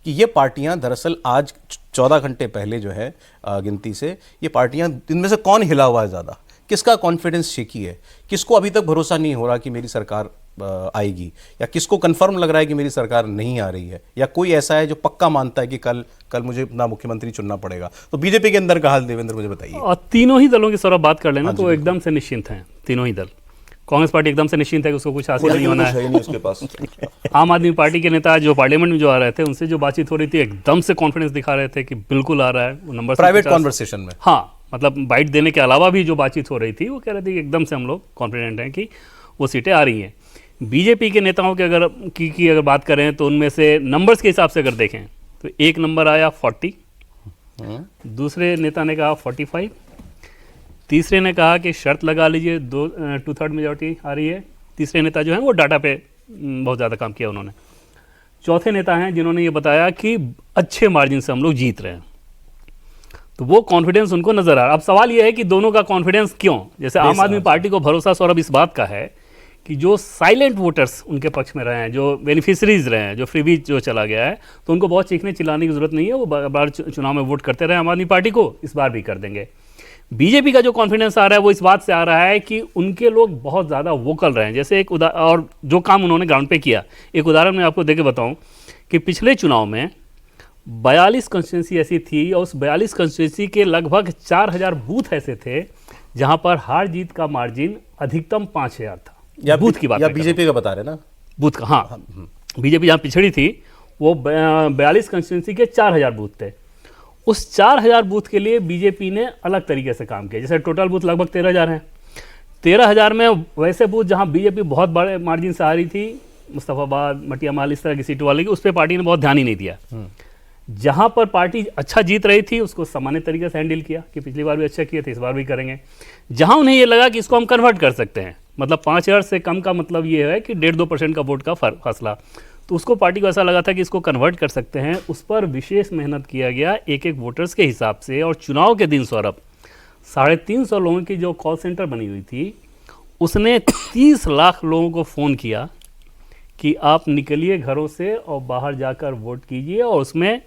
कि ये पार्टियां दरअसल आज 14 घंटे पहले जो है गिनती से, ये पार्टियां, इनमें से कौन हिला हुआ है ज़्यादा, किसका कॉन्फिडेंस शेकी है, किसको अभी तक भरोसा नहीं हो रहा कि मेरी सरकार आएगी, या किसको कंफर्म लग रहा है कि मेरी सरकार नहीं आ रही है, या कोई ऐसा है जो पक्का मानता है कि कल मुझे अपना मुख्यमंत्री चुनना पड़ेगा। तो बीजेपी के अंदर का हाल देवेंद्र मुझे बताइए। और तीनों ही दलों की सौरभ बात कर लेना तो एकदम से निश्चिंत हैं तीनों ही दल। कांग्रेस पार्टी एकदम से निश्चिंत है कि उसको कुछ हासिल नहीं होना है उसके पास। आम आदमी पार्टी के नेता जो पार्लियामेंट में जो आ रहे थे, उनसे जो बातचीत हो रही थी, एकदम से कॉन्फिडेंस दिखा रहे थे कि बिल्कुल आ रहा है वो नंबर। प्राइवेट कॉन्वर्सेशन में, हाँ, मतलब बाइट देने के अलावा भी जो बातचीत हो रही थी, वो कह रहे थे कि एकदम से हम लोग कॉन्फिडेंट हैं कि वो सीटें आ रही हैं। बीजेपी के नेताओं के अगर बात करें तो उनमें से नंबर्स के हिसाब से अगर देखें तो एक नंबर आया 40, दूसरे नेता ने कहा 45, तीसरे ने कहा कि शर्त लगा लीजिए 2/3 मेजॉरिटी आ रही है। तीसरे नेता जो हैं वो डाटा पे बहुत ज़्यादा काम किया उन्होंने। चौथे नेता हैं जिन्होंने ये बताया कि अच्छे मार्जिन से हम लोग जीत रहे हैं, तो वो कॉन्फिडेंस उनको नजर आ रहा है। अब सवाल ये है कि दोनों का कॉन्फिडेंस क्यों, जैसे आम आदमी पार्टी को भरोसा सौरभ इस बात का है कि जो साइलेंट वोटर्स उनके पक्ष में रहे हैं, जो बेनिफिशरीज रहे हैं, जो फ्रीबीज जो चला गया है, तो उनको बहुत चीखने चिल्लाने की जरूरत नहीं है। वो बार चुनाव में वोट करते रहे आम आदमी पार्टी को, इस बार भी कर देंगे। बीजेपी का जो कॉन्फिडेंस आ रहा है वो इस बात से आ रहा है कि उनके लोग बहुत ज़्यादा वोकल रहे हैं। जैसे एक और जो काम उन्होंने ग्राउंड पे किया, एक उदाहरण मैं आपको देके बताऊं कि पिछले चुनाव में 42 कंस्टिट्यूंसी ऐसी थी और उस 42 कंस्टिट्यूंसी के लगभग 4000 बूथ ऐसे थे जहां पर हार जीत का मार्जिन अधिकतम 5000 था। या बूथ की बात या बीजेपी का बता रहे ना, बूथ का, हाँ, बीजेपी जहां पिछड़ी थी वो 42 कंस्टिट्यूंसी के 4000 बूथ थे। उस 4000 बूथ के लिए बीजेपी ने अलग तरीके से काम किया। जैसे टोटल बूथ लगभग 13000 हैं, 13000 में वैसे बूथ जहां बीजेपी बहुत बड़े मार्जिन से आ रही थी, मुस्तफाबाद, मटिया माल, इस तरह की सीटों वाले की, उस पर पार्टी ने बहुत ध्यान ही नहीं दिया। जहां पर पार्टी अच्छा जीत रही थी उसको सामान्य तरीके से हैंडल किया कि पिछली बार भी अच्छा किए थे, इस बार भी करेंगे। जहां उन्हें ये लगा कि इसको हम कन्वर्ट कर सकते हैं, मतलब 5000 से कम का मतलब ये है कि 1.5-2% का वोट का फासला, तो उसको पार्टी को ऐसा लगा था कि इसको कन्वर्ट कर सकते हैं। उस पर विशेष मेहनत किया गया एक एक वोटर्स के हिसाब से। और चुनाव के दिन सौरभ 350 लोगों की जो कॉल सेंटर बनी हुई थी, उसने 30 लाख लोगों को फ़ोन किया कि आप निकलिए घरों से और बाहर जाकर वोट कीजिए, और उसमें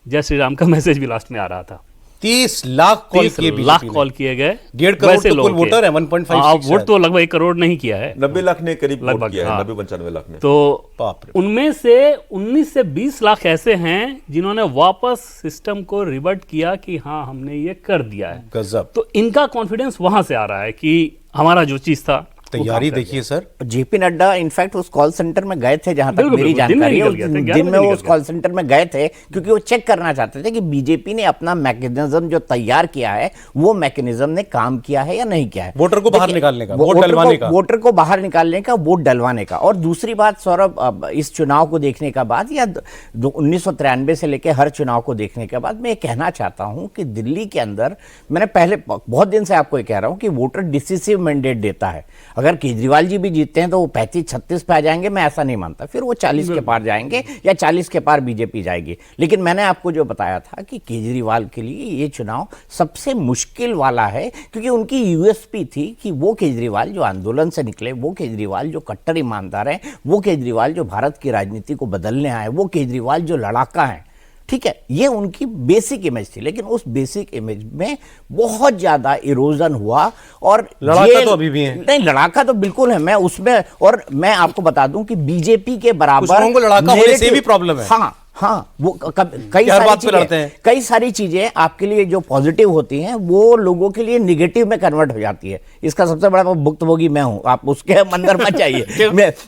जय श्री राम का मैसेज भी लास्ट में आ रहा था। 30 लाख कॉल किए, 30 लाख कॉल किए गए। 1.5 करोड़ तो कुल वोटर है, 1.5 वोट तो लगभग 1 करोड़ नहीं किया है, 90 लाख ने करीब लगभग किया है, हाँ। 90-95 लाख ने। तो बाप रे। उनमें से 19 से 20 लाख ऐसे हैं जिन्होंने वापस सिस्टम को रिवर्ट किया कि हाँ हमने ये कर दिया है। गजब। तो इनका कॉन्फिडेंस वहां से आ रहा है कि हमारा जो चीज था तैयारी देखिए सर। जेपी नड्डा इनफैक्ट उस कॉल सेंटर में गए थे, जहां तक बिल्कुल, मेरी बिल्कुल, दिन में जानकारी है, निकल गए थे, उस 11 दिन में बजे वो निकल उस कॉल सेंटर में गए थे क्योंकि वो चेक करना चाहते थे कि बीजेपी ने अपना मैकेनिज्म जो तैयार किया है वो मैकेनिज्म ने काम किया है या नहीं किया है, वोटर को बाहर निकालने का, वोट डलवाने का, वोटर को बाहर निकालने का, वोट डलवाने का। और दूसरी बात सौरभ, इस चुनाव को देखने का बाद या 1993 से लेकर हर चुनाव को देखने के बाद मैं ये कहना चाहता हूं कि दिल्ली के अंदर, मैंने पहले बहुत दिन से आपको ये कह रहा हूं कि वोटर डिसिसिव मैंडेट देता है। अगर केजरीवाल जी भी जीतते हैं तो वो 35-36 पे आ जाएंगे, मैं ऐसा नहीं मानता, फिर वो 40 के पार जाएंगे या 40 के पार बीजेपी जाएगी। लेकिन मैंने आपको जो बताया था कि केजरीवाल के लिए ये चुनाव सबसे मुश्किल वाला है, क्योंकि उनकी यूएसपी थी कि वो केजरीवाल जो आंदोलन से निकले, वो केजरीवाल जो कट्टर ईमानदार हैं, वो केजरीवाल जो भारत की राजनीति को बदलने आए, वो केजरीवाल जो लड़ाका हैं, ठीक है, ये उनकी बेसिक इमेज थी। लेकिन उस बेसिक इमेज में बहुत ज्यादा इरोजन हुआ। और लड़ाका तो अभी भी है, नहीं, लड़ाका तो बिल्कुल है, मैं उसमें, और मैं आपको बता दूं कि बीजेपी के बराबर कुछ लोगों को लड़ाका होने से भी प्रॉब्लम है। हाँ हाँ, वो कई सारी चीजें आपके लिए जो पॉजिटिव होती हैं वो लोगों के लिए निगेटिव में कन्वर्ट हो जाती है। इसका सबसे बड़ा भुक्तभोगी मैं हूं, आप उसके अंदर मत जाइए।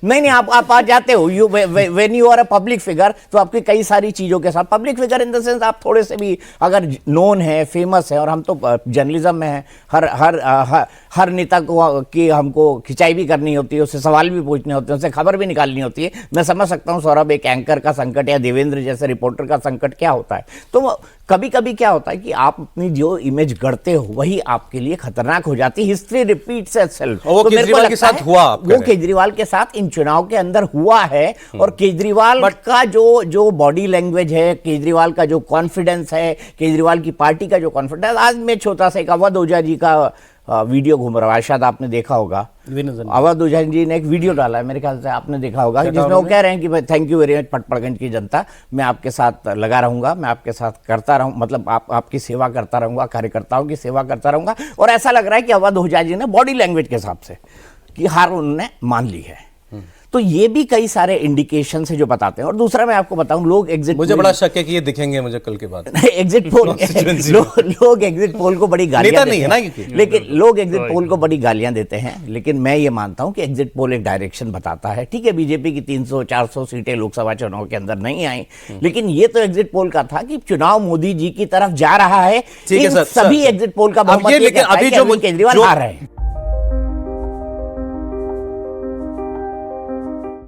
नहीं, आप आ जाते हो, when you are a public figure, तो आपकी कई सारी चीजों के साथ, public figure in the sense आप थोड़े से भी अगर नोन है, फेमस है, और हम तो जर्नलिज्म में है, हर नेता को की हमको खिंचाई भी करनी होती है, उससे सवाल भी पूछने होते हैं, उससे खबर भी निकालनी होती है। मैं समझ सकता हूं सौरभ, एक एंकर का संकट या देवेंद्र जैसे रिपोर्टर का संकट क्या होता है। तो कभी कभी क्या होता है कि आप अपनी जो इमेज गढ़ते हो वही आपके लिए खतरनाक हो जाती है। History repeats itself. वो केजरीवाल के साथ हुआ, वो केजरीवाल के साथ इन चुनाव के अंदर हुआ है। और केजरीवाल का जो बॉडी लैंग्वेज है, केजरीवाल का जो कॉन्फिडेंस है, केजरीवाल की पार्टी का जो कॉन्फिडेंस, आज मैं छोटा सा एक अवध ओझा जी का वीडियो घूम रहा है, शायद आपने देखा होगा। अवध ओझा जी ने एक वीडियो डाला है, मेरे ख्याल से आपने देखा होगा, जिसमें वो कह रहे हैं कि भाई thank you very much Patparganj की जनता, मैं आपके साथ लगा रहूंगा, मैं आपके साथ करता रहूं, मतलब आपकी सेवा करता रहूंगा, कार्यकर्ताओं की सेवा करता रहूंगा। और ऐसा लग रहा है कि अवध ओझा जी ने बॉडी लैंग्वेज के हिसाब से कि हार उन्होंने मान ली है। तो ये भी कई सारे इंडिकेशन है जो बताते हैं। और दूसरा मैं आपको बताऊं, लोग एग्जिट, मुझे बड़ा शक है कि ये दिखेंगे मुझे कल के बाद एग्जिट पोल लोग एग्जिट पोल को बड़ी गालियां देते हैं, लेकिन लोग एग्जिट पोल को बड़ी गालियां देते हैं, लेकिन मैं ये मानता हूं कि एग्जिट पोल एक डायरेक्शन बताता है। ठीक है, बीजेपी की 300-400 सीटें लोकसभा चुनाव के अंदर नहीं आई, लेकिन ये तो एग्जिट पोल का था कि चुनाव मोदी जी की तरफ जा रहा है। इन सभी एग्जिट पोल का बहुमत ये कहता है कि अरविंद केजरीवाल हार रहे हैं।